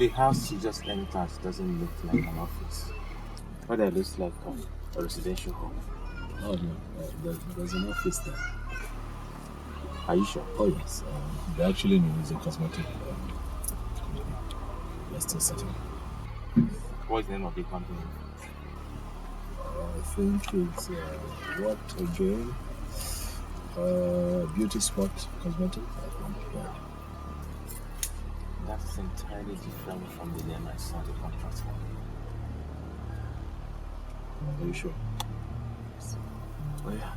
The house you just entered doesn't look like an office. What it looks like a residential home. Oh no, there's an office there. Are you sure? Oh yes, they actually know it's a cosmetic company. They're still setting. What's the name of the company? I think it's what again? Beauty spot cosmetic. I think. Yeah. That's entirely different from the name I saw the contract for. Are you sure? Oh yeah.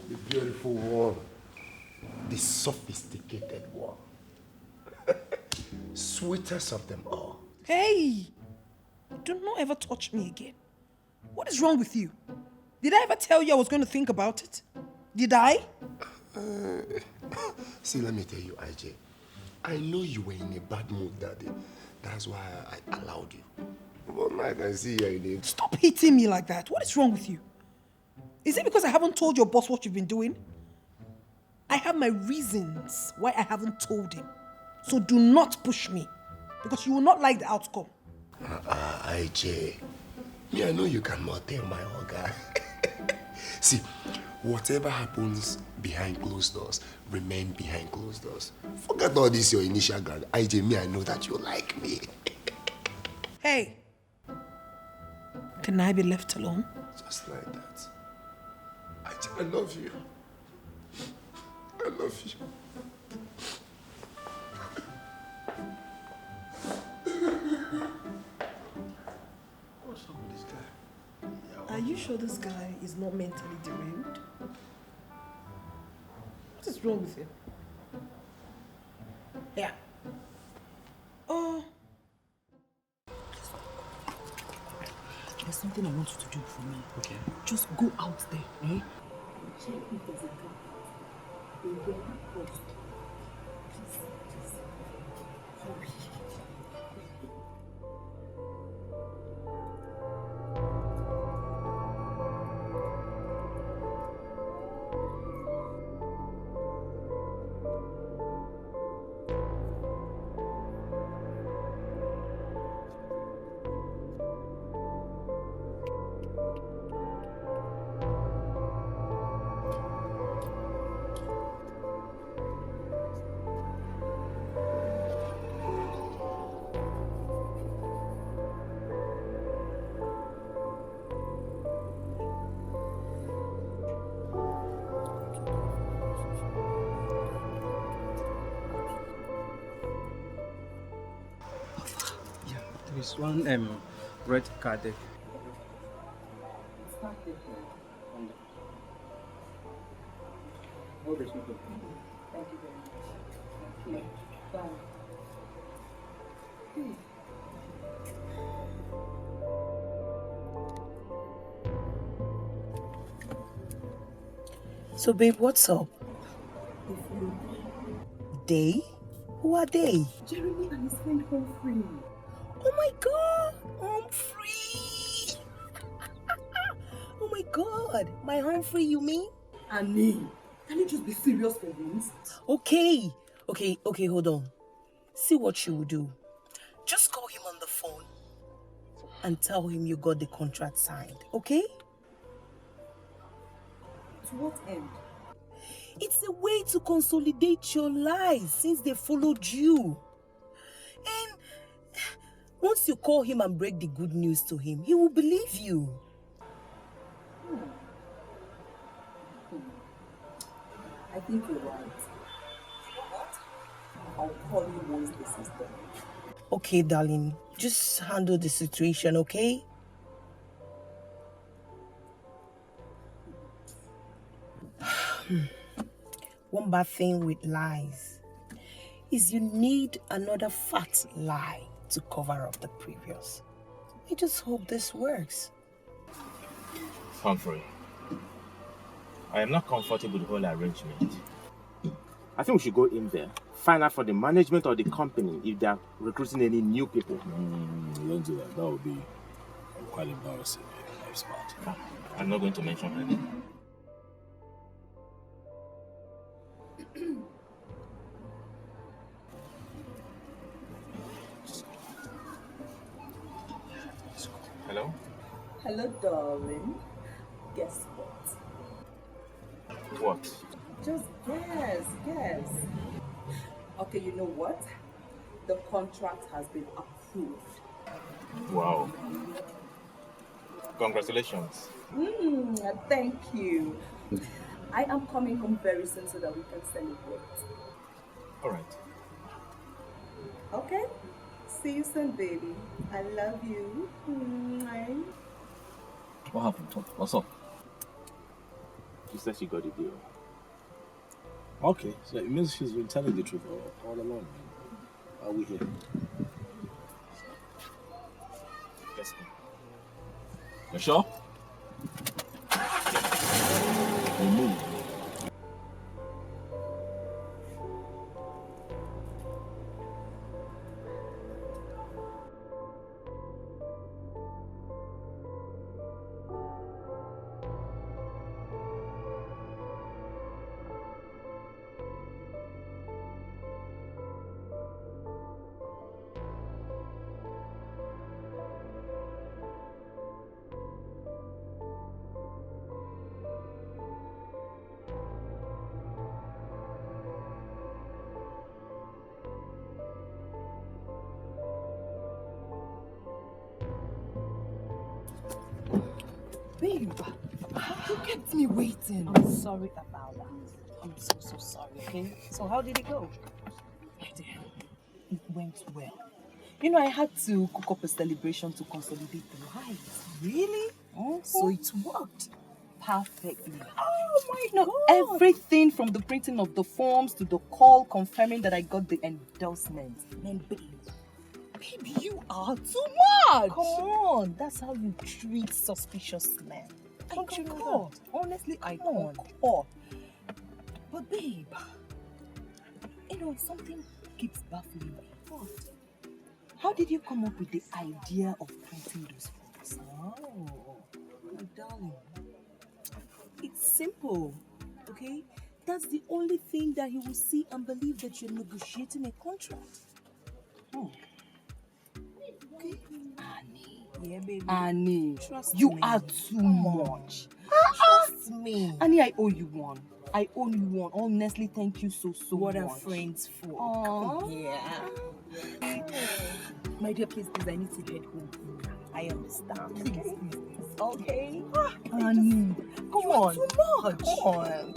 The beautiful one. The sophisticated one. Sweetest of them all. Hey! Do not ever touch me again. What is wrong with you? Did I ever tell you I was going to think about it? Did I? See, let me tell you, IJ. I know you were in a bad mood that day. That's why I allowed you. But now I can see you're in it. Stop hitting me like that. What is wrong with you? Is it because I haven't told your boss what you've been doing? I have my reasons why I haven't told him. So do not push me, because you will not like the outcome. IJ. Me, I know you cannot tell my guy. See, whatever happens behind closed doors, remain behind closed doors. Forget all this, your initial ground. IJ, me, I know that you like me. Hey, can I be left alone? Just like that. I love you. I love you. What's up with this guy? Are you sure this guy is not mentally derailed? What is wrong with him? Yeah. Oh. There's something I want you to do for me. Okay. Just go out there, eh? Check if there's a gap. They get post. Please. Hurry. There's one red card there. Thank you very much. Thank you. Bye. So, babe, what's up? They? Who are they? Jeremy and his friend Humphrey. Oh my God, Humphrey! Oh my God, my Humphrey, you mean? Annie, can you just be serious for once? Okay, hold on. See what you will do. Just call him on the phone and tell him you got the contract signed, okay? To what end? It's a way to consolidate your lies since they followed you. And once you call him and break the good news to him, he will believe you. I think you're right. You know what? I'll call you once this is done. Okay, darling. Just handle the situation, okay? One bad thing with lies is you need another fat lie to cover up the previous. I just hope this works. Humphrey, I am not comfortable with the whole arrangement. I think we should go in there, find out for the management of the company if they are recruiting any new people. Don't do that. That would be quite embarrassing. Very smart. I'm not going to mention her name. Hello? Hello, darling. Guess what? What? Just guess. Okay, you know what? The contract has been approved. Wow. Congratulations. Thank you. I am coming home very soon so that we can celebrate. All right. Okay? See you soon, baby. I love you. Mwah. What happened? What's up? She said she got the deal. Okay, so it means she's been telling the truth all along. Are we here? Let's go. You sure? We move. Babe, you kept me waiting. I'm sorry about that. I'm so sorry, okay? So how did it go? My dear, It went well. You know, I had to cook up a celebration to consolidate the lives. really? So it worked perfectly. Oh my You know, everything from the printing of the forms to the call confirming that I got the endorsement. Man, babe, Baby, you are too much. come on. That's how you treat suspicious men. I Don't you know concur. that? Honestly, I Come on. concur. But babe, you know, something keeps baffling me. What? How did you come up with the idea of printing those forms? Oh, my darling. It's simple, okay? That's the only thing that he will see and believe that you're negotiating a contract. Okay? Annie. Yeah, baby. Annie, Trust you me. are too Come on. much. Trust me. Annie, I owe you one. I owe you one. Honestly, thank you so What much. are friends for? Aw. Yeah. My dear, please, I need to head home. I understand. Okay? Okay. Annie, come on. Too much. Come on.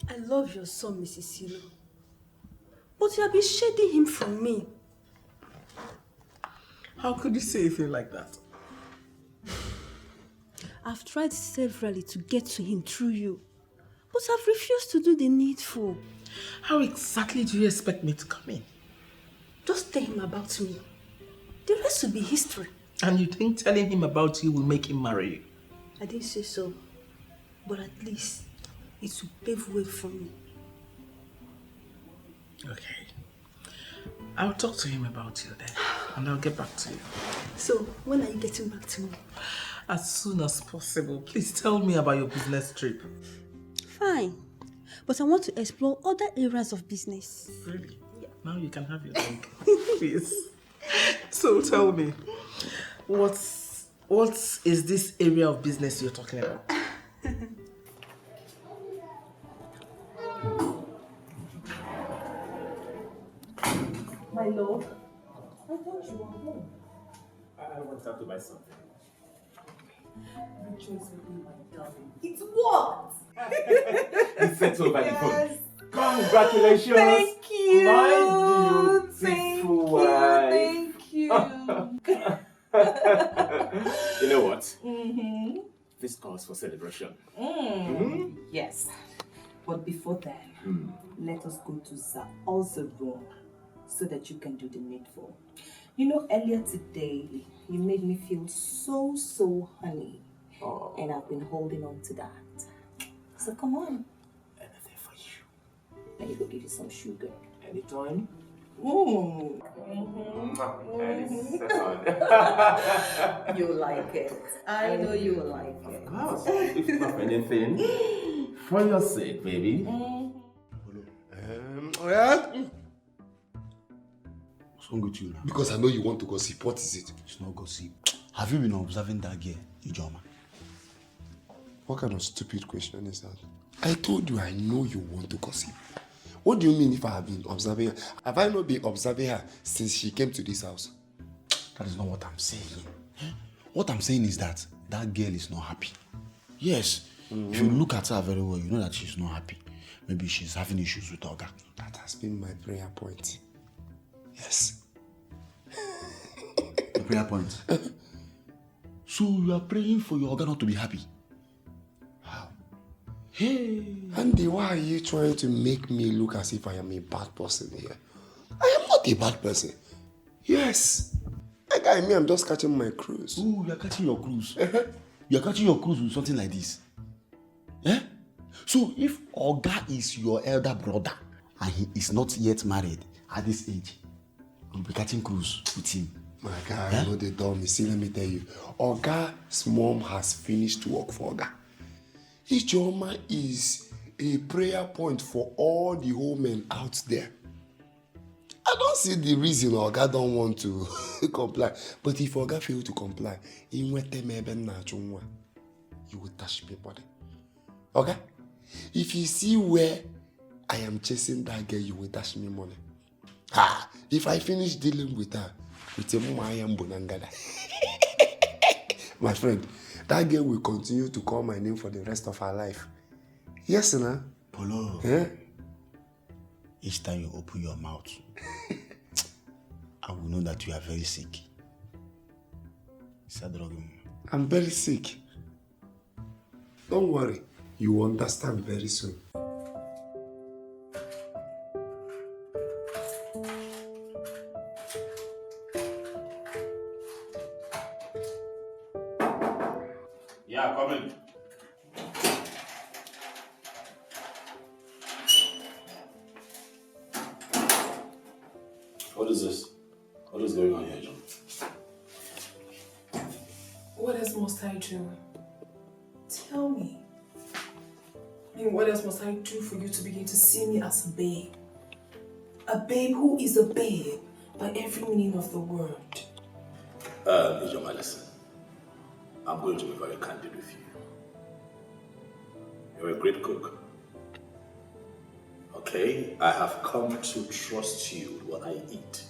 I love your son, Mrs. Silo. But you have been shading him from me. How could you say a thing like that? I've tried severally to get to him through you, but I've refused to do the needful. How exactly do you expect me to come in? Just tell him about me. The rest will be history. And you think telling him about you will make him marry you? I didn't say so, but at least it will pave way for me. Okay. I'll talk to him about you then, and I'll get back to you. So, when are you getting back to me? As soon as possible. Please tell me about your business trip. Fine, but I want to explore other areas of business. Really? Yeah. Now you can have your drink. Please. So tell me, what is this area of business you're talking about? My love, I thought you were home. I went out to buy something. Rejoice with me, my darling. It worked! It's settled by the phone. Congratulations! Thank you! My beautiful wife! Thank you! You know what? Mm-hmm. This calls for celebration. Yes. But before that, let us go to the other room so that you can do the needful. You know, earlier today, you made me feel so honey. Oh. And I've been holding on to that. So come on. Anything for you. Let me go give you some sugar. Anytime. Mm. You like it. I know you will like it. Of course. If not anything, for your sake, baby. What's wrong with you now? Because I know you want to gossip. What is it? It's not gossip. Have you been observing that girl, Ijoma? What kind of stupid question is that? I told you I know you want to gossip. What do you mean if I have been observing her? Have I not been observing her since she came to this house? That is not what I'm saying. What I'm saying is that girl is not happy. Yes. If you look at her very well, you know that she's not happy. Maybe she's having issues with Oga. That has been my prayer point. Yes. Your prayer point? So you are praying for your Oga not to be happy? How? Hey. Andy, why are you trying to make me look as if I am a bad person here? I am not a bad person. Yes. Like I mean, I'm just catching my cruise. Ooh, you're catching your cruise. You're catching your cruise with something like this. Eh? So if Oga is your elder brother and he is not yet married at this age, you'll be catching cruise with him. My guy, I know they told me. See, let me tell you. Oga's mom has finished work for Oga. Ijoma is a prayer point for all the women out there. I don't see the reason Oga don't want to comply. But if Oga fail to comply, you will touch me body. Okay? If you see where I am chasing that girl, you will dash me money. If I finish dealing with her, with a mama, I am Bonangada. My friend, that girl will continue to call my name for the rest of her life. Yes, sir. Polo. Yeah? Each time you open your mouth, I will know that you are very sick. I'm very sick. Don't worry. You will understand very soon. Yeah, come in. What is this? What is going on here, John? What else must I do? Tell me. I mean, what else must I do for you to begin to see me as a babe? A babe who is a babe by every meaning of the word. Ijoma, listen. I'm going to be very candid with you. You're a great cook. Okay? I have come to trust you with what I eat.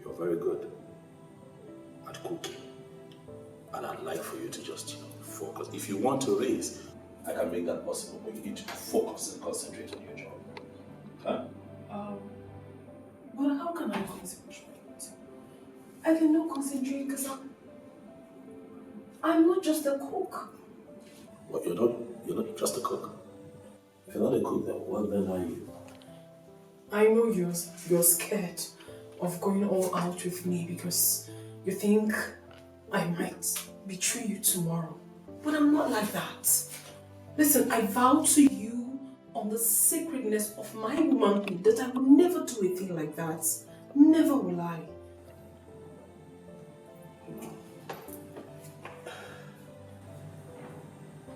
You're very good at cooking. And I'd like for you to just, focus. If you want to raise, I can make that possible, but you need to focus and concentrate on your job. Huh? But how can I concentrate? I cannot concentrate because I'm not just a cook. What, you're not just a cook? If you're not a cook, then what then are you? I know you're scared of going all out with me because you think I might betray you tomorrow. But I'm not like that. Listen, I vow to you on the sacredness of my womanhood that I will never do a thing like that. Never will I.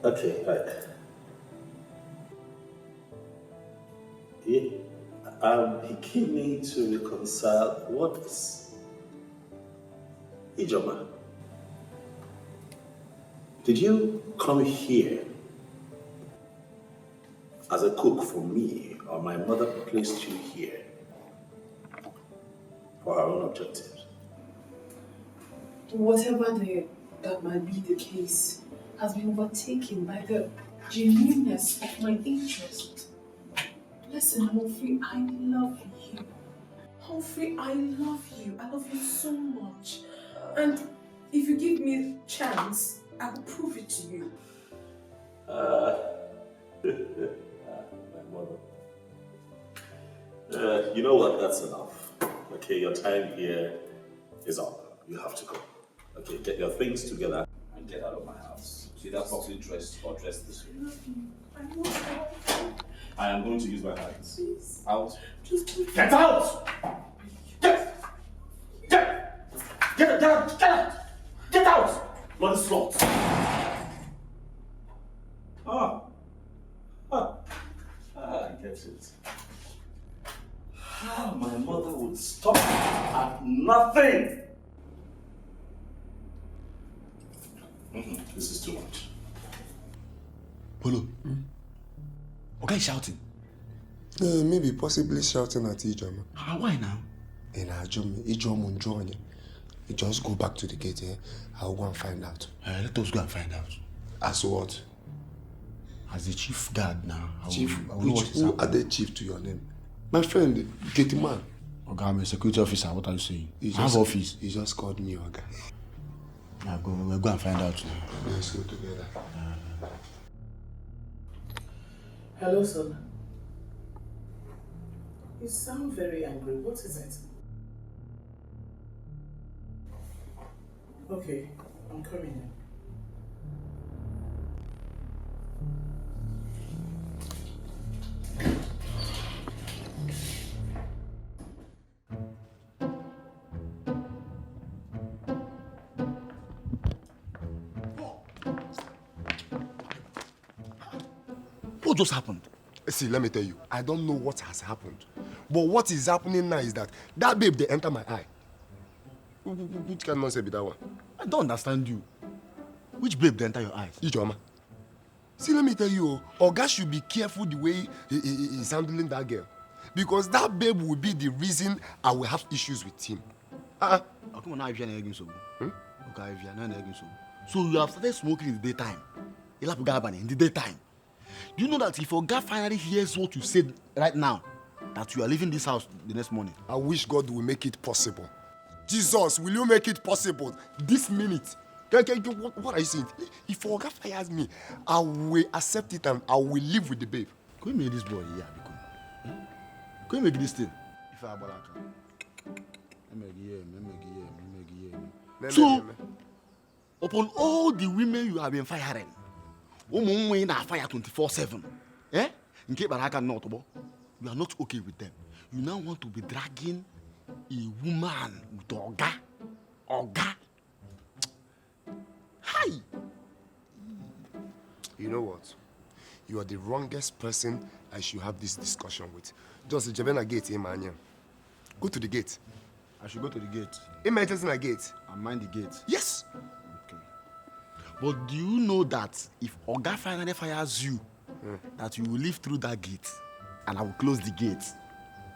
Okay, right. Yeah, I'm beginning to reconcile what is Ijoma. Did you come here as a cook for me, or my mother placed you here for her own objectives? Whatever that might be the case has been overtaken by the genuineness of my interest. Listen, Humphrey, I love you. Humphrey, I love you. I love you so much. And if you give me a chance, I will prove it to you. My mother. You know what? That's enough. Okay, your time here is up. You have to go. Okay, get your things together and get out of my house. See that properly dressed or dressed this way. I am going to use my hands. Please. Out. Get out! Get out! Get out! Bloody slut! I get it. My mother would stop at nothing. This is too much. Polo. Okay, shouting. Maybe possibly shouting at Ijoma. Why now? And Ijoma join you. Just go back to the gate here. I'll go and find out. Let us go and find out. As what? As the chief guard now. Chief? Who are the chief to your name? My friend, Gate man. Okay, I'm a security officer. What are you saying? I have office. He just called me, Oga. Yeah, we'll go and find out now. Let's go together. Hello, son. You sound very angry. What is it? Okay, I'm coming in. What just happened? See, let me tell you, I don't know what has happened. But what is happening now is that babe, they enter my eye. Which kind of nonsense be that one? I don't understand you. Which babe they enter your eyes? Ijoma. See, let me tell you, Oga should be careful the way he's handling that girl. Because that babe will be the reason I will have issues with him. Come on, now if you're not against so. Okay, if you're not against so. So you have started smoking in the daytime. In the daytime. Do you know that if Oga finally hears what you said right now, that you are leaving this house the next morning? I wish God will make it possible. Jesus, will you make it possible this minute? What are you saying? If Oga fires me, I will accept it and I will live with the babe. Can you make this boy here? Can you make this thing? If I So, upon all the women you have been firing, women are fire 24/7. Eh? You are not okay with them. You now want to be dragging a woman with Oga. Oga. Hi. You know what? You are the wrongest person I should have this discussion with. Just the Jabena gate, man. Go to the gate. I should go to the gate. Imagine a gate. And mind the gate. Yes. Okay. But do you know that if Oga finally fires you, that you will live through that gate, and I will close the gate,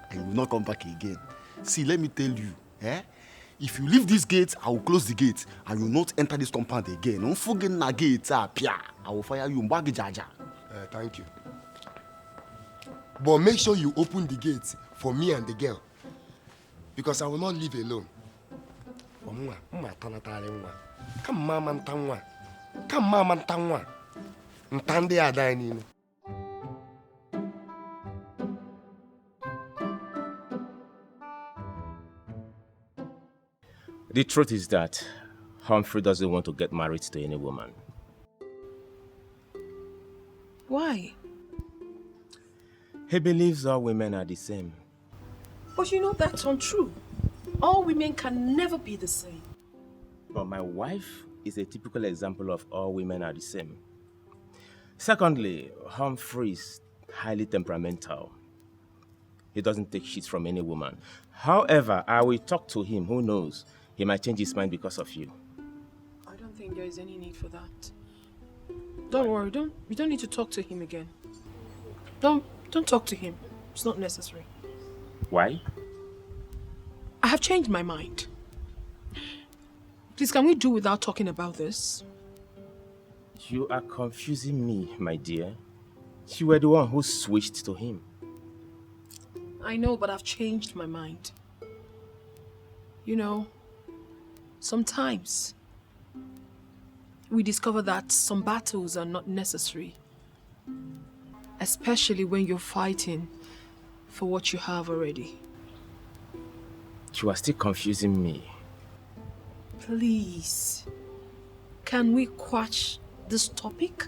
and you will not come back again? See, let me tell you, if you leave this gate, I will close the gate, and you will not enter this compound again. Don't forget the gate, I will fire you. Thank you. But make sure you open the gate for me and the girl, because I will not leave alone. Come, mama, come, mama, Ntande adaini. The truth is that Humphrey doesn't want to get married to any woman. Why? He believes all women are the same. But you know that's untrue. All women can never be the same. But my wife is a typical example of all women are the same. Secondly, Humphrey is highly temperamental. He doesn't take shit from any woman. However, I will talk to him. Who knows? He might change his mind because of you. I don't think there is any need for that. Don't worry. You don't need to talk to him again. Don't talk to him. It's not necessary. Why? I have changed my mind. Please, can we do without talking about this? You are confusing me, my dear. You were the one who switched to him. I know, but I've changed my mind. You know, sometimes we discover that some battles are not necessary, especially when you're fighting for what you have already. You are still confusing me. Please, can we quash this topic?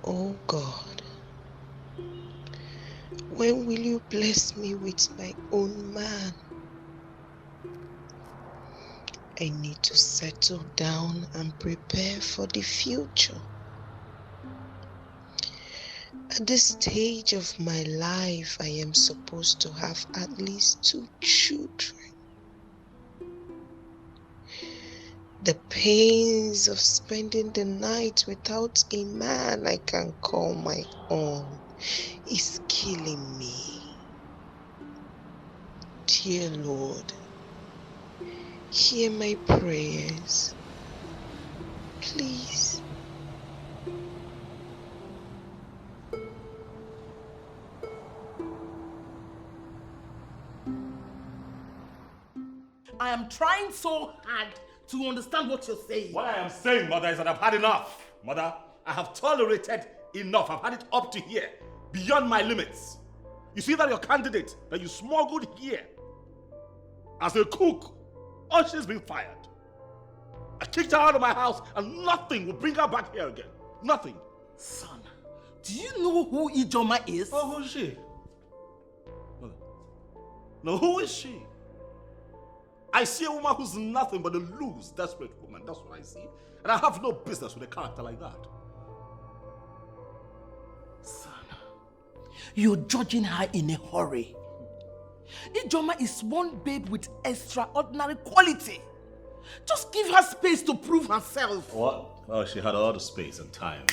Oh God, when will you bless me with my own man? I need to settle down and prepare for the future. At this stage of my life, I am supposed to have at least 2 children. The pains of spending the night without a man I can call my own is killing me. Dear Lord, hear my prayers, please. I am trying so hard to understand what you're saying. What I am saying, Mother, is that I've had enough. Mother, I have tolerated enough. I've had it up to here, beyond my limits. You see that your candidate that you smuggled here as a cook, oh, she's been fired. I kicked her out of my house and nothing will bring her back here again. Nothing. Son, do you know who Ijoma is? Oh, who is she? No, who is she? I see a woman who's nothing but a loose, desperate woman. That's what I see. And I have no business with a character like that. Son, you're judging her in a hurry. Ijoma is one babe with extraordinary quality. Just give her space to prove herself. What? Oh, she had all the space and time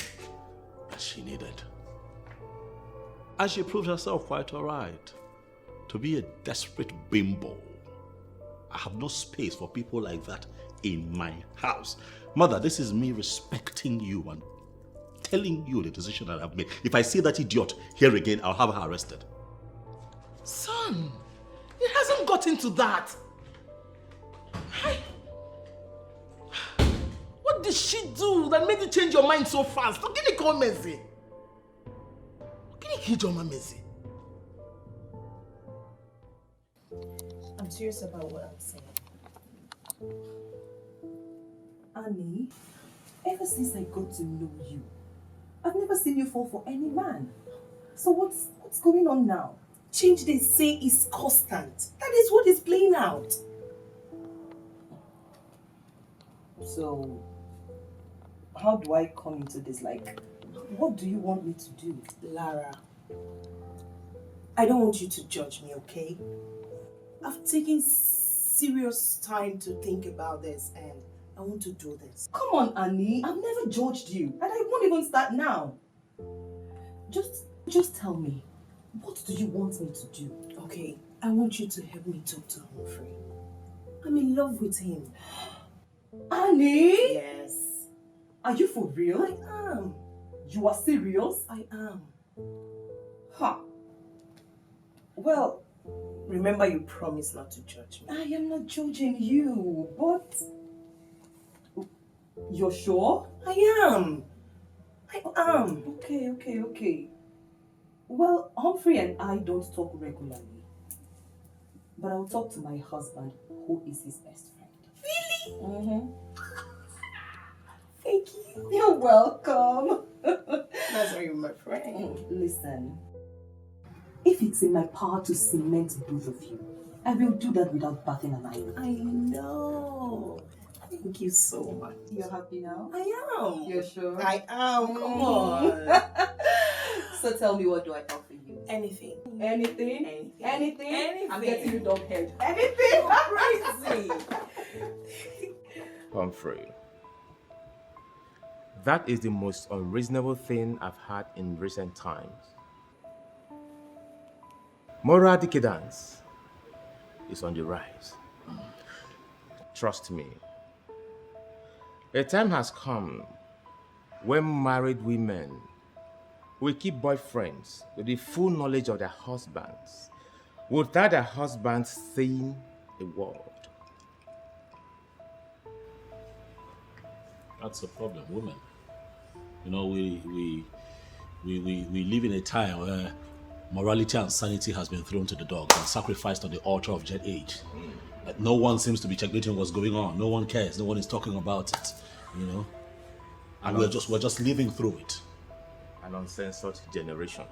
that she needed. And she proved herself quite all right. To be a desperate bimbo. I have no space for people like that in my house. Mother, this is me respecting you and telling you the decision that I've made. If I see that idiot here again, I'll have her arrested. Son, it hasn't gotten to that. What did she do that made you change your mind so fast? Look at the comments. Look at the Ijoma Messi. I'm serious about what I'm saying. Annie, ever since I got to know you, I've never seen you fall for any man. So what's going on now? Change they say is constant. That is what is playing out. So, how do I come into this? Like, what do you want me to do? Lara, I don't want you to judge me, okay? I've taken serious time to think about this and I want to do this. Come on, Annie. I've never judged you and I won't even start now. Just tell me, what do you want me to do? Okay, I want you to help me talk to Humphrey. I'm in love with him. Annie? Yes. Are you for real? I am. You are serious? I am. Huh. Well, remember you promised not to judge me. I am not judging you, but... You're sure? I am. I am. Okay. Well, Humphrey and I don't talk regularly. But I'll talk to my husband, who is his best friend. Really? Mm-hmm. Thank you. You're welcome. That's why you're my friend. Listen. If it's in my power to cement both of you, I will do that without batting an eye. I know. Thank you so much. You're happy now? I am. You're sure? I am. Come on. So tell me, what do I offer you? Anything. Anything? Anything? I'm getting you dog head. Anything? Crazy. Humphrey, that is the most unreasonable thing I've had in recent times. Moral decadence is on the rise. Trust me. A time has come when married women will keep boyfriends with the full knowledge of their husbands without their husbands saying a word. That's a problem, women. You know, we live in a time where Morality and sanity has been thrown to the dogs and sacrificed on the altar of jet age. But no one seems to be checkmating what's going on. No one cares. No one is talking about it. You know? And we're just living through it. An uncensored generation.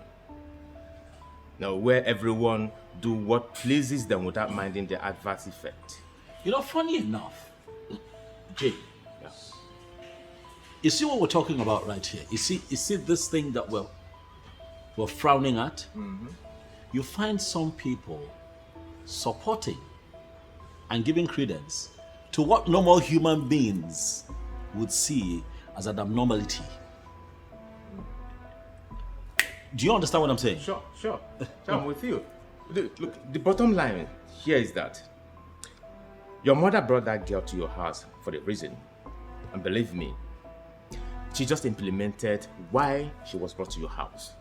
Now, where everyone do what pleases them without minding the adverse effect. You know, funny enough, Jay, Yeah. you see what we're talking about right here? You see this thing that we're frowning at? You find some people supporting and giving credence to what normal human beings would see as an abnormality. Do you understand what I'm saying? Sure. I'm with you. Look, the bottom line here is that your mother brought that girl to your house for a reason. And believe me, she just implemented why she was brought to your house.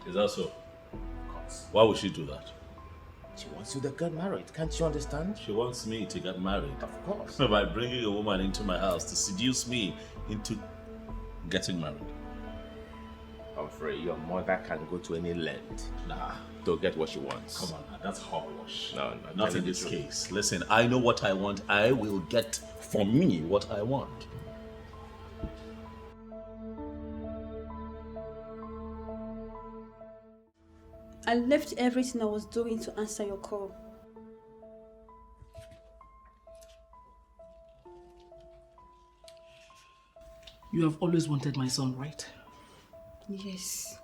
Is that so? Why would she do that? She wants you to get married. Can't you understand? She wants me to get married. Of course. By bringing a woman into my house to seduce me into getting married. Humphrey, your mother can go to any length to get what she wants. Come on, that's hogwash. No, not in this case. Listen, I know what I want. I will get for me what I want. I left everything I was doing to answer your call. You have always wanted my son, right? Yes.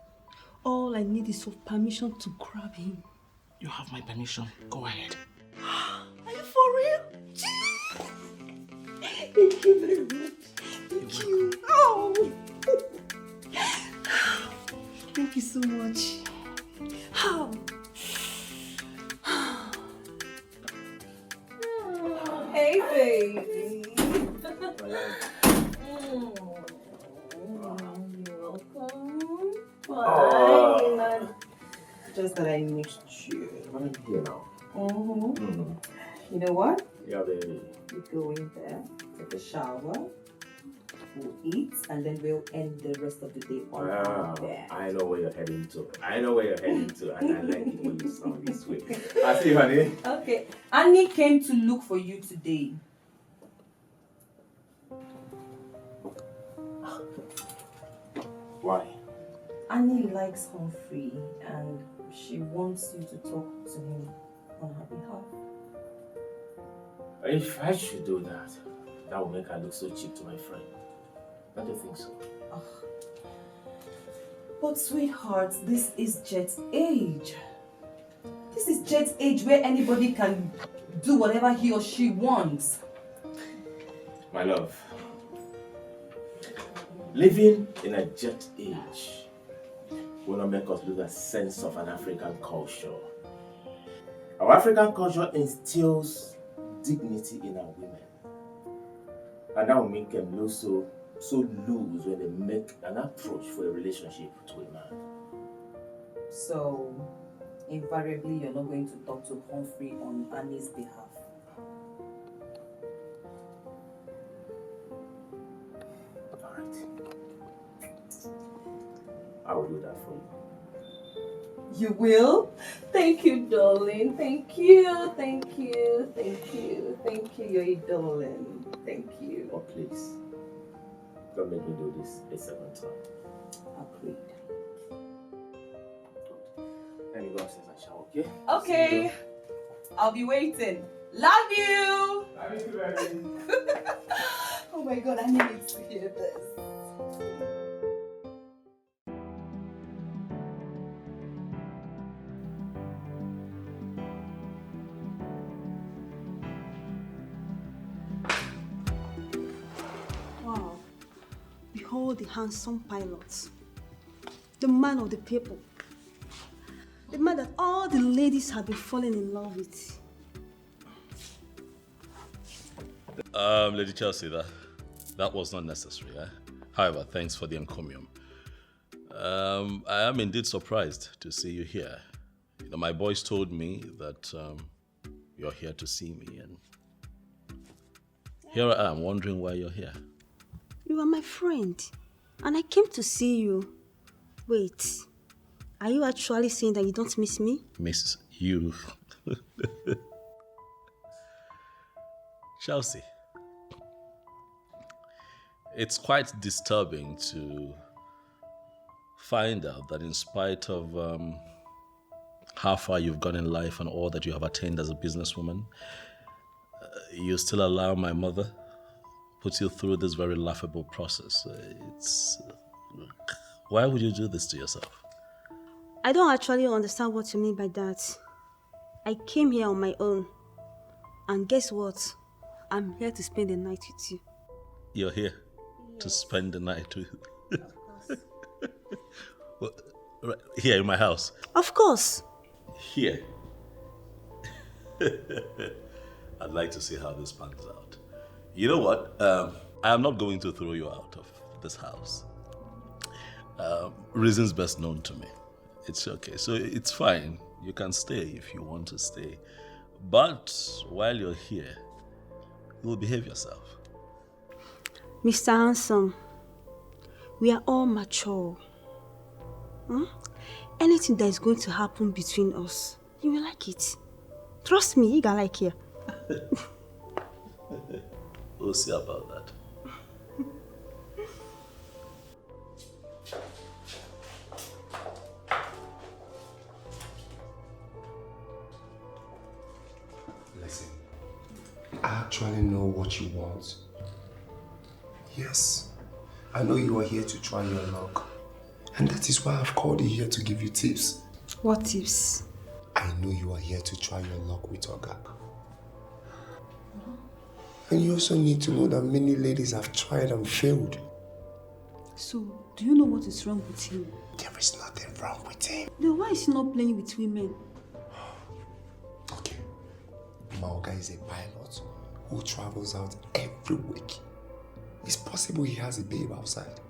All I need is your permission to grab him. You have my permission. Go ahead. Are you for real? Thank you very much. Thank you. Oh. Thank you so much. How? Hey, baby. You're welcome. Fine. Just that I missed you. I'm here now. You know what? Yeah, baby. We go in there, take a shower, we'll eat, and then we'll end the rest of the day on there. I know where you're heading to. And I like it when you sound this way. I see you, honey. Okay. Annie came to look for you today. Why? Annie likes Humphrey and she wants you to talk to him on her behalf. If I should do that, that would make her look so cheap to my friend. Don't you think so? But sweetheart, this is Jet's age. This is Jet's age where anybody can do whatever he or she wants. My love, living in a jet age will not make us lose a sense of an African culture. Our African culture instills dignity in our women. And that will make them look so loose when they make an approach for a relationship to a man. So, invariably, you're not going to talk to Humphrey on Annie's behalf. I will do that for you. You will? Thank you, darling. Thank you. Thank you. Thank you. Thank you. You're a darling. Thank you. Oh, please. Don't make me do this a second time. Agreed. Let me go upstairs and shower, okay? Okay. I'll be waiting. Love you. Love you too, baby. Oh my God, I need to hear this. Wow. Behold the handsome pilot. The man of the people. The man that all the ladies have been falling in love with. Lady Chelsea, that was not necessary. However, thanks for the encomium. I am indeed surprised to see you here. You know, my boys told me that you're here to see me, and here I am wondering why you're here. You are my friend, and I came to see you. Wait, are you actually saying that you don't miss me? Miss you. Chelsea, it's quite disturbing to find out that in spite of how far you've gone in life and all that you have attained as a businesswoman, you still allow my mother put you through this very laughable process. Why would you do this to yourself? I don't actually understand what you mean by that. I came here on my own. And guess what? I'm here to spend the night with you. You're here to spend the night with well, right here in my house? Of course. Here? I'd like to see how this pans out. You know what? I am not going to throw you out of this house. Reasons best known to me. It's okay. So it's fine. You can stay if you want to stay. But while you're here, you will behave yourself. Mr. Handsome, we are all mature. Anything that is going to happen between us, you will like it. Trust me, you gonna like it. We'll see about that. Listen, I actually know what you want. Yes, I know you are here to try your luck. And that is why I've called you here to give you tips. What tips? I know you are here to try your luck with Oga. And you also need to know that many ladies have tried and failed. So, do you know what is wrong with him? There is nothing wrong with him. Then why is he not playing with women? Okay. My Oga is a pilot who travels out every week. It's possible he has a babe outside.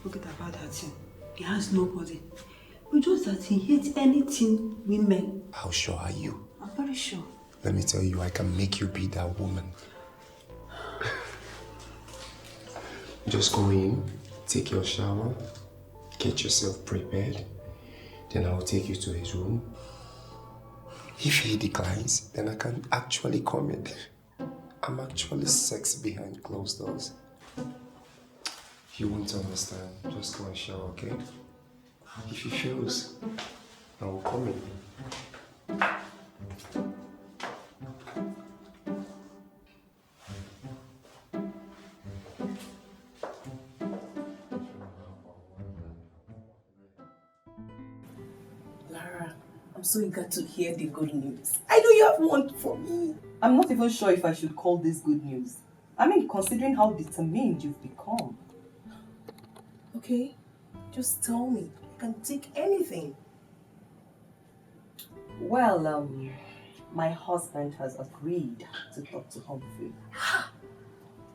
Forget about that thing. He has nobody. But just that he hates anything women. How sure are you? I'm very sure. Let me tell you, I can make you be that woman. Just go in, take your shower, get yourself prepared. Then I will take you to his room. If he declines, then I can actually come in. I'm actually sex behind closed doors. You won't understand. Just go and shower, okay? If he fails, I will come in. Lara, I'm so eager to hear the good news. I know you have one for me. I'm not even sure if I should call this good news. I mean, considering how determined you've become. Okay, just tell me. I can take anything. Well, my husband has agreed to talk to Humphrey.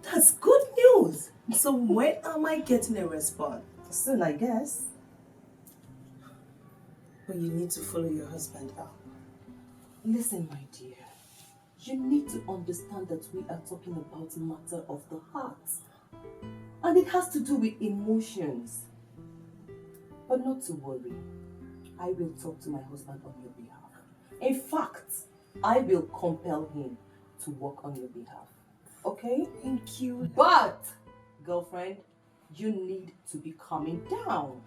That's good news. So when am I getting a response? Soon, I guess. But you need to follow your husband out. Listen, my dear. You need to understand that we are talking about a matter of the heart. And it has to do with emotions. But not to worry. I will talk to my husband on your behalf. In fact, I will compel him to work on your behalf. Okay? Thank you. But, girlfriend, you need to be calming down.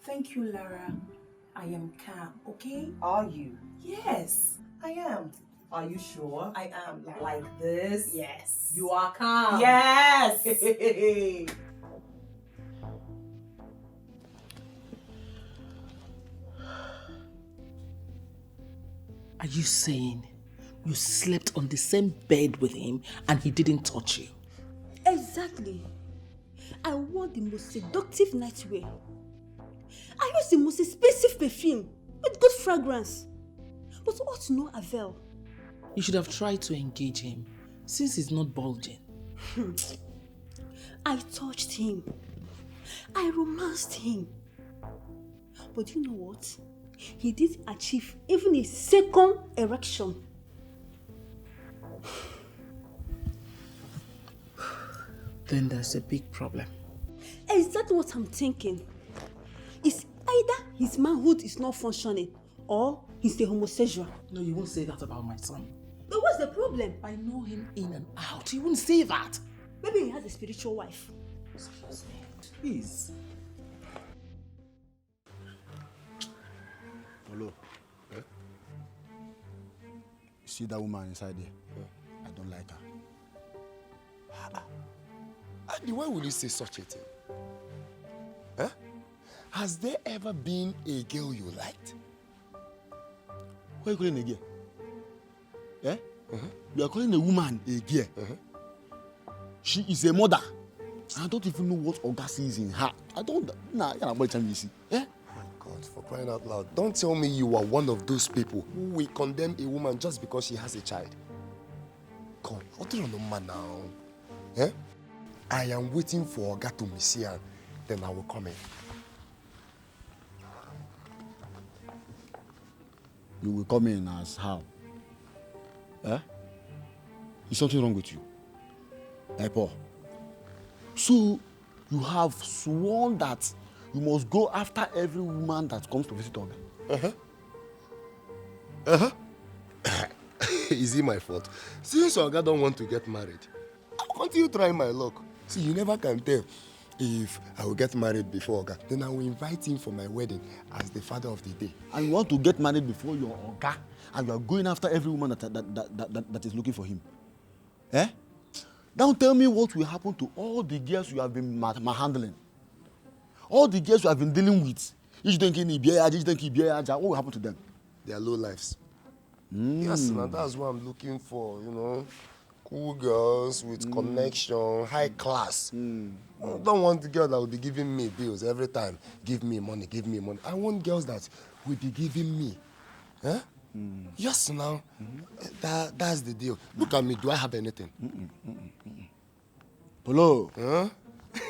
Thank you, Lara. I am calm, okay? Are you? Yes, I am. Are you sure? I am. Like this? Yes. You are calm? Yes! Are you saying you slept on the same bed with him and he didn't touch you? Exactly. I wore the most seductive nightwear. I used the most expensive perfume with good fragrance. But all to no avail. You should have tried to engage him since he's not bulging. I touched him. I romanced him. But you know what? He did achieve even a second erection. Then there's a big problem. exactly what I'm thinking. It's either his manhood is not functioning or he's a homosexual. No, you won't say that about my son. But what's the problem? I know him in and out. You wouldn't say that. Maybe he has a spiritual wife. Excuse me. Please. Hello. Eh? You see that woman inside there? I don't like her. Andy, why would you say such a thing? Huh? Has there ever been a girl you liked? Why are you calling a girl? Eh? You are calling a woman a girl. She is a mother. I don't even know what Oga sees in her. I don't. Nah, you're not telling me. Eh? My God, for crying out loud. Don't tell me you are one of those people who will condemn a woman just because she has a child. God, what do you know, man now? Eh? I am waiting for Oga to miss her, then I will come in. You will come in as how? Eh? Is something wrong with you? Eh, Paul? So, you have sworn that you must go after every woman that comes to visit Oga? Is it my fault? Since Oga don't want to get married, I'll continue trying my luck. See, you never can tell if I will get married before Oga. Then I will invite him for my wedding as the father of the day. And you want to get married before your Oga, and you are going after every woman that is looking for him? Eh? Don't tell me what will happen to all the girls you have been handling. All the girls you have been dealing with. What will happen to them? They are low lives. Yes, now that's what I'm looking for, you know. Cool girls with connection, high class. I don't want the girl that will be giving me bills every time. Give me money, give me money. I want girls that will be giving me. Huh? Yes, now. That's the deal. Look at me. Do I have anything? Polo. Huh?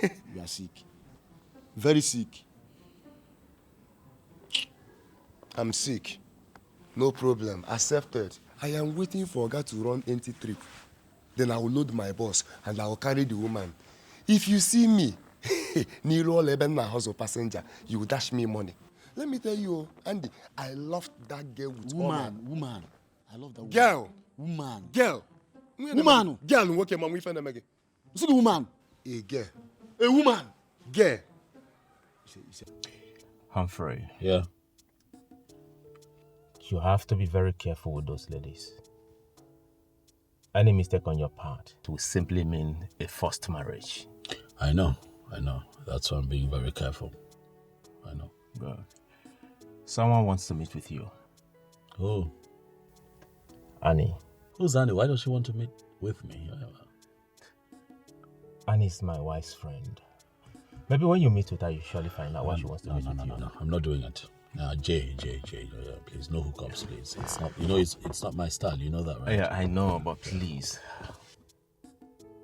You are sick. Very sick. I'm sick. No problem. Accepted. I am waiting for Oga to run empty trip. Then I will load my bus and I will carry the woman. If you see me, Niro Lebena hustle passenger, you will dash me money. Let me tell you, Andy, I loved that girl with woman. I love that woman. Girl. Woman. Girl. Woman. Girl, okay, man, we find them again. You see the woman? A girl. A woman. Girl. Humphrey. Yeah. You have to be very careful with those ladies. Any mistake on your part will simply mean a forced marriage. I know. That's why I'm being very careful. I know. Good. Someone wants to meet with you. Who? Annie. Who's Annie? Why does she want to meet with me? Annie's my wife's friend. Maybe when you meet with her, you surely find out why she wants to meet with you. No, I'm not doing it. Jay, please, no hookups, please. It's not, it's not my style. You know that, right? Yeah, I know, but please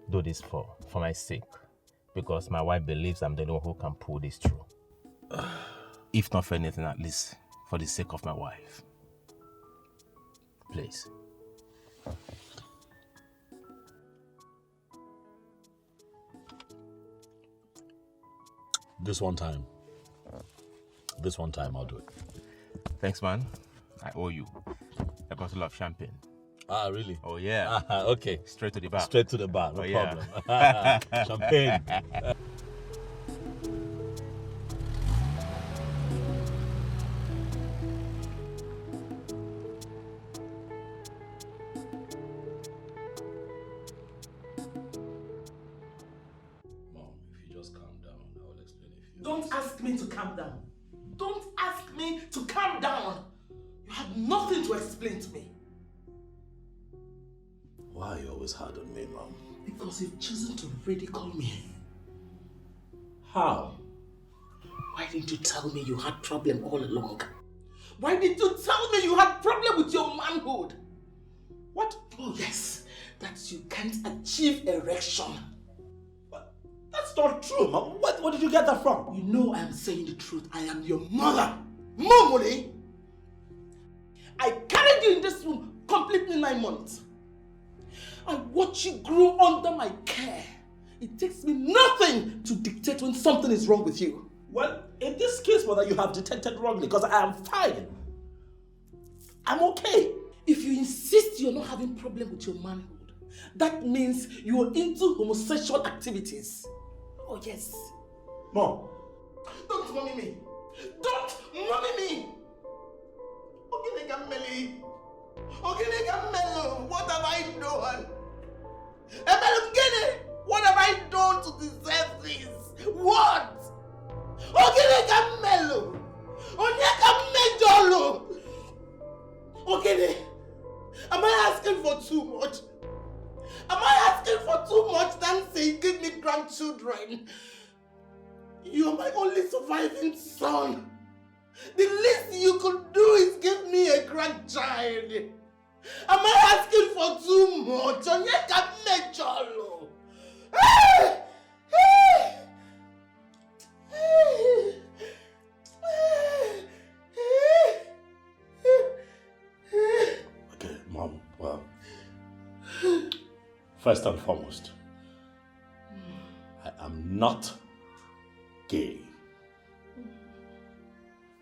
do this for my sake, because my wife believes I'm the one who can pull this through. If not for anything, at least for the sake of my wife. Please. This one time I'll do it. Thanks, man. I owe you a bottle of champagne. Ah, really? Oh, yeah. Okay. Straight to the bar. Straight to the bar, no problem. Champagne. Don't ask me to calm down. Don't ask me to calm down. You have nothing to explain to me. Why are you always hard on me, Mom? Because you've chosen to ridicule me. How? Why didn't you tell me you had problem all along? Why didn't you tell me you had problem with your manhood? What? Oh yes, that you can't achieve erection. That's not true, Mom. What did you get that from? You know I am saying the truth. I am your mother. Momoli! I carried you in this room completely 9 months. I watched you grow under my care. It takes me nothing to dictate when something is wrong with you. Well, in this case, mother, you have detected wrongly because I am fine. I'm okay. If you insist you're not having problem with your manhood, that means you're into homosexual activities. Oh yes. Mom. Don't mommy me. Don't mommy me. Oginegameli. Oginegamelo. What have I done? Emelungene. What have I done to deserve this? What? Oginegamelo. Onyegamejolo. Ogine. Am I asking for too much? Am I asking for too much than saying give me grandchildren? You are my only surviving son. The least you could do is give me a grandchild. Am I asking for too much? Onyeka mejolo. Okay, Mom, well, first and foremost, I am not gay.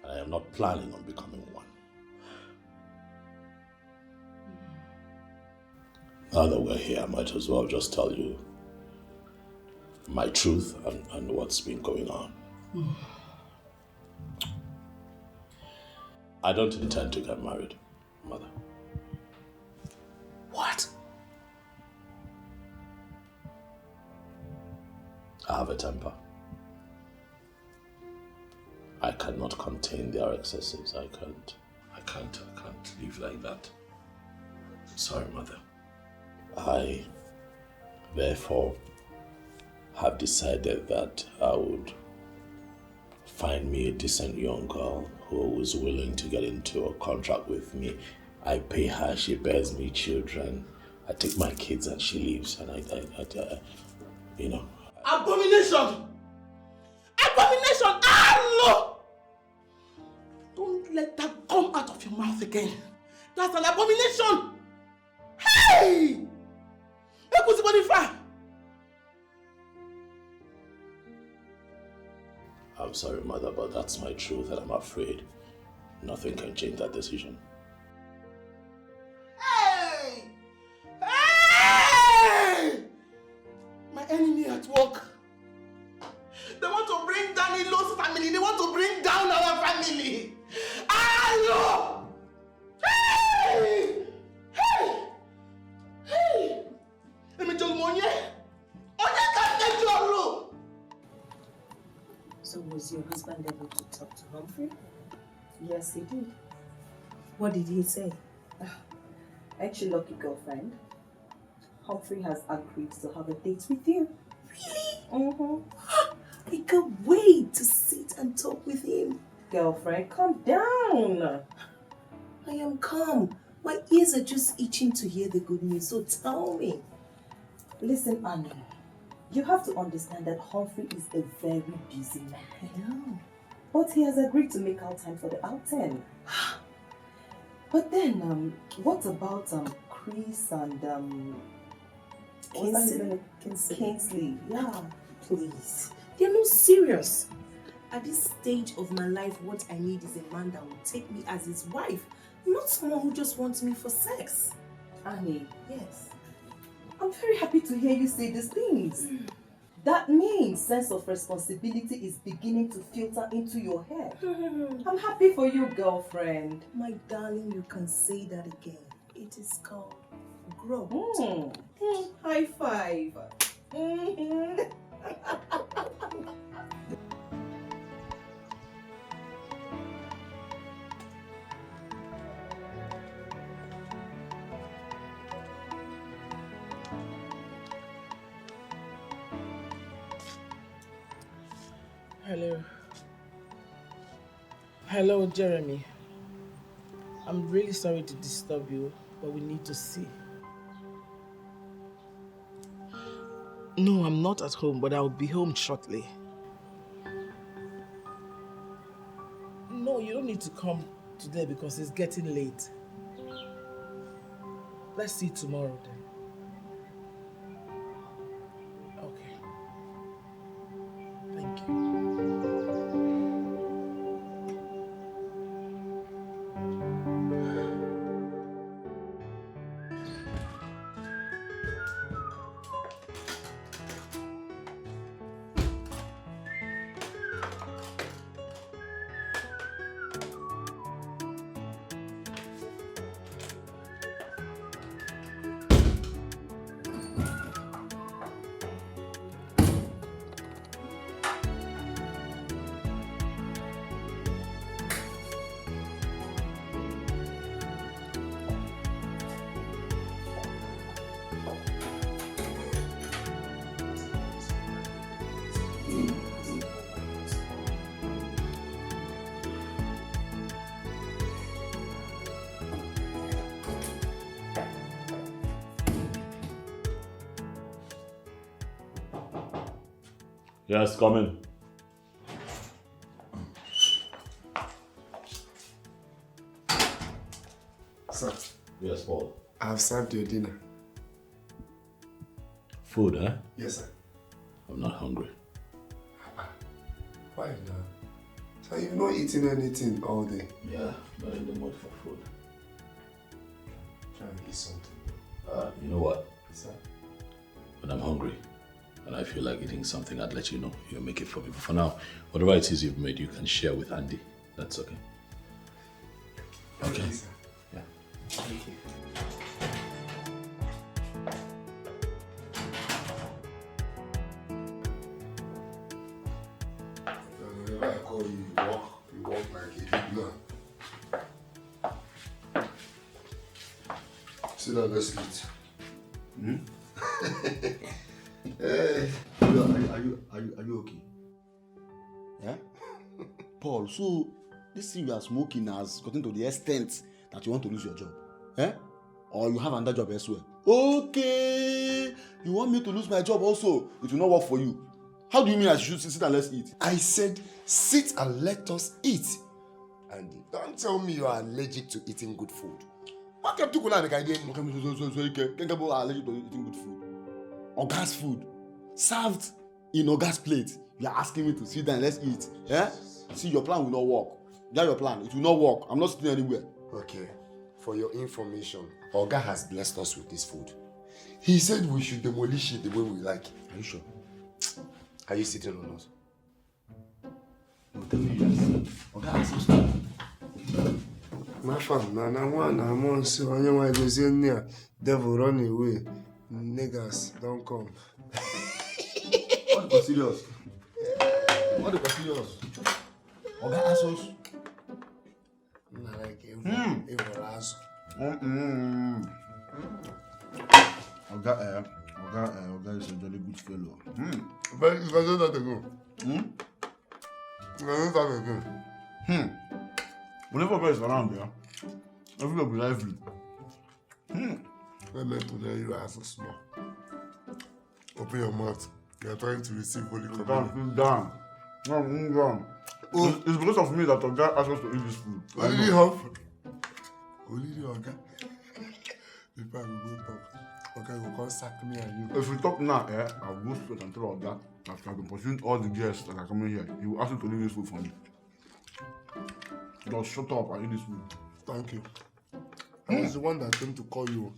And I am not planning on becoming one. Now that we're here, I might as well just tell you my truth and what's been going on. I don't intend to get married, Mother. What? I have a temper. I cannot contain their excesses. I can't live like that. Sorry, Mother. I, therefore, have decided that I would find me a decent young girl who is willing to get into a contract with me. I pay her, she bears me children. I take my kids and she leaves, and I you know. Abomination! Abomination! Allah! Don't let that come out of your mouth again. That's an abomination! Hey! I'm sorry, Mother, but that's my truth, and I'm afraid nothing can change that decision. Hey! Hey! My enemy at work. They want to bring down Ilo's family. They want to bring down our family. Hello! Hey! Hey! Hey! So was your husband able to talk to Humphrey? Yes, he did. What did he say? Actually, lucky girlfriend, Humphrey has agreed to have a date with you. Really? I can't wait to sit and talk with him. Girlfriend, calm down. I am calm. My ears are just itching to hear the good news, so tell me. Listen, Annie. You have to understand that Humphrey is a very busy man. I know. But he has agreed to make out time for the outing. But then, what about Chris and Kingsley? Yeah. Please. They're not serious. At this stage of my life, what I need is a man that will take me as his wife, not someone who just wants me for sex. Annie, Yes. I'm very happy to hear you say these things. That means sense of responsibility is beginning to filter into your head. I'm happy for you, girlfriend. My darling, you can say that again. It is called growth. High five. Hello. Hello, Jeremy. I'm really sorry to disturb you, but we need to see. No, I'm not at home, but I'll be home shortly. No, you don't need to come today because it's getting late. Let's see tomorrow then. Okay. Yes, come in. Sir. Yes, Paul. I have served your dinner. Food, eh? Yes, sir. I'm not hungry. Why not? So you've not eaten anything all day? Yeah, not in the mood for food. Try and eat something. You know what? Sir? When I'm hungry and I feel like eating something, I'd let you know. You'll make it for me. But for now, whatever it is you've made, you can share with Andy. That's okay. Okay. Sir. Yeah. Thank you. Whenever I call you, you walk like a big man. Sit down, let's eat. Hey, are you okay? Yeah? Paul, so this thing you are smoking has gotten to the extent that you want to lose your job. Eh? Or you have another job elsewhere. Okay. You want me to lose my job also? It will not work for you. How do you mean I should sit and let's eat? I said, sit and let us eat. And don't tell me you are allergic to eating good food. What kept you going to get allergic to eating good food? Oga's food. Served in Oga's plate. You are asking me to sit down and let's eat. Eh? See, your plan will not work. That's your plan. It will not work. I'm not sitting anywhere. Okay. For your information, Oga has blessed us with this food. He said we should demolish it the way we like. Are you sure? Are you sitting or not? No, tell me yes. Oga has us to. My fam, I'm on so I know I go in there. Devil run away. Niggas don't come. What the serious? What the serious? Oga has us. Like evil ass. Oga is a jolly good fellow. But if I don't have to go. I don't have to go. Whenever Oga is around there, everyone will be lively. I meant to tell you as a small. Open your mouth. You are trying to receive Holy Communion. Down. It's because of me that Oga asked us to eat this food. Only half. Only the Oga. Before I will go talk. Oga will come sack me and you. If we talk now, I'll go straight and tell Oga that I've been pursuing all the guests that are coming here. He will ask you to leave this food for me. Just shut up and eat this food. Thank you. I was the one that came to call you.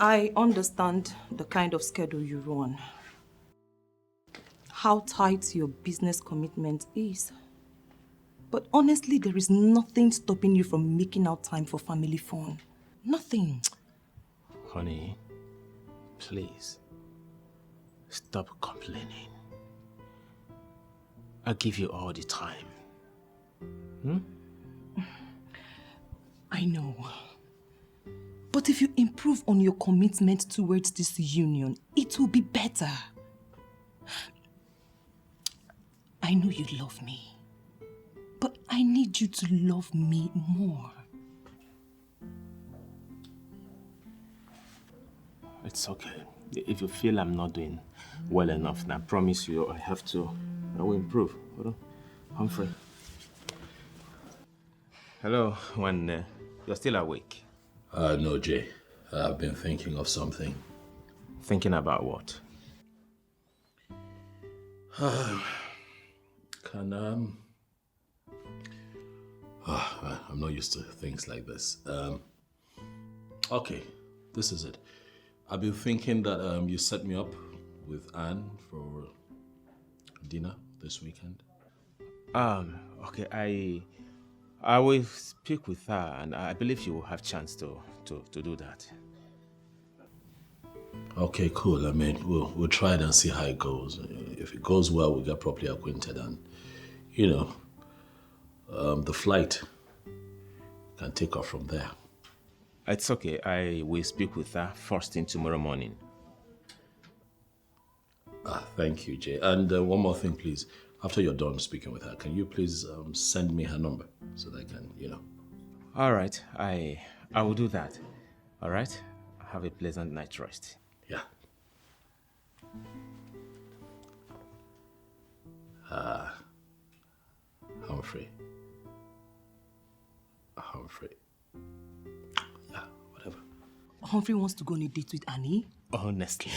I understand the kind of schedule you run, how tight your business commitment is. But honestly, there is nothing stopping you from making out time for family fun. Nothing. Honey, please, stop complaining. I'll give you all the time. I know. But if you improve on your commitment towards this union, it will be better. I know you love me, but I need you to love me more. It's okay. If you feel I'm not doing well enough, and I promise you I will improve. Hold on. Humphrey. Hello, Wanne. You're still awake? No, Jay. I've been thinking of something. Thinking about what? I'm not used to things like this. Okay, this is it. I've been thinking that you set me up with Anne for dinner this weekend. Okay, I will speak with her, and I believe she will have chance to do that. Okay, cool. I mean, we'll try it and see how it goes. If it goes well, we'll get properly acquainted, and the flight can take off from there. It's okay. I will speak with her first thing tomorrow morning. Thank you, Jay. And one more thing, please. After you're done speaking with her, can you please send me her number so that I can, All right. I will do that. All right? Have a pleasant night rest. Yeah. Humphrey. Yeah, whatever. Humphrey wants to go on a date with Annie? Honestly.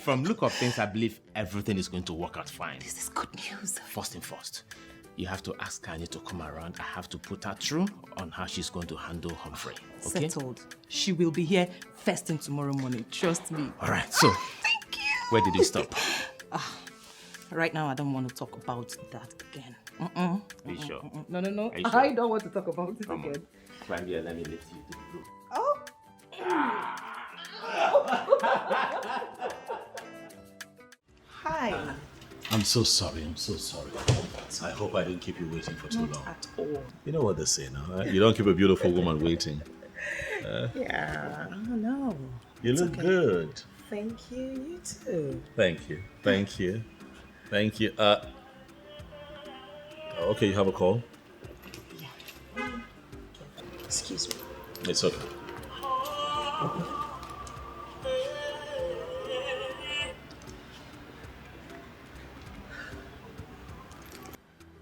From look of things, I believe everything is going to work out fine. This is good news. First thing first, you have to ask Annie to come around. I have to put her through on how she's going to handle Humphrey. Okay? Settled. She will be here first thing tomorrow morning. Trust me. All right, so Thank you. where did you stop? Right now, I don't want to talk about that again. Are you sure? No. Are you sure? I don't want to talk about it Come again. on. Climb here, let me lift you to the roof. Oh. Hi. I'm so sorry. I hope I didn't keep you waiting for too long. Not at all. You know what they say now, You don't keep a beautiful woman waiting. Yeah, no. You look good. Thank you, you too. Thank you. Okay, you have a call? Excuse me. It's okay.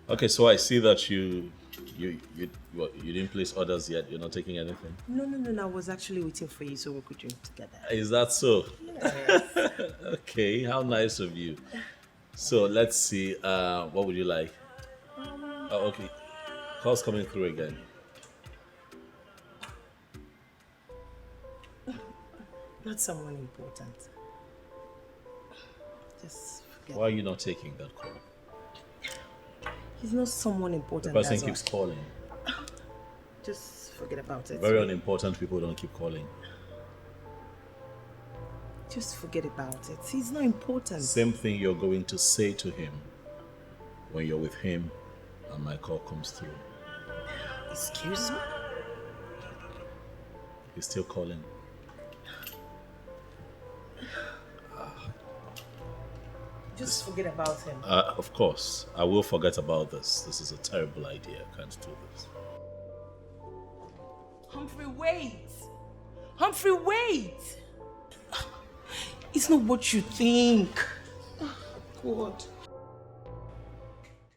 Okay, so I see that you didn't place orders yet. You're not taking anything. No. I was actually waiting for you so we could drink together. Is that so? Yes. Okay, how nice of you. So let's see. What would you like? Oh, okay. Call's coming through again. Not someone important. Just forget. Why are you not taking that call? He's not someone important. The person that's keeps why. calling. Just forget about it. Very unimportant people don't keep calling. Just forget about it. He's not important. Same thing you're going to say to him when you're with him and my call comes through. Excuse me? He's still calling. Just forget about him. Of course, I will forget about this. This is a terrible idea. I can't do this. Humphrey, wait! Humphrey, wait! It's not what you think. God.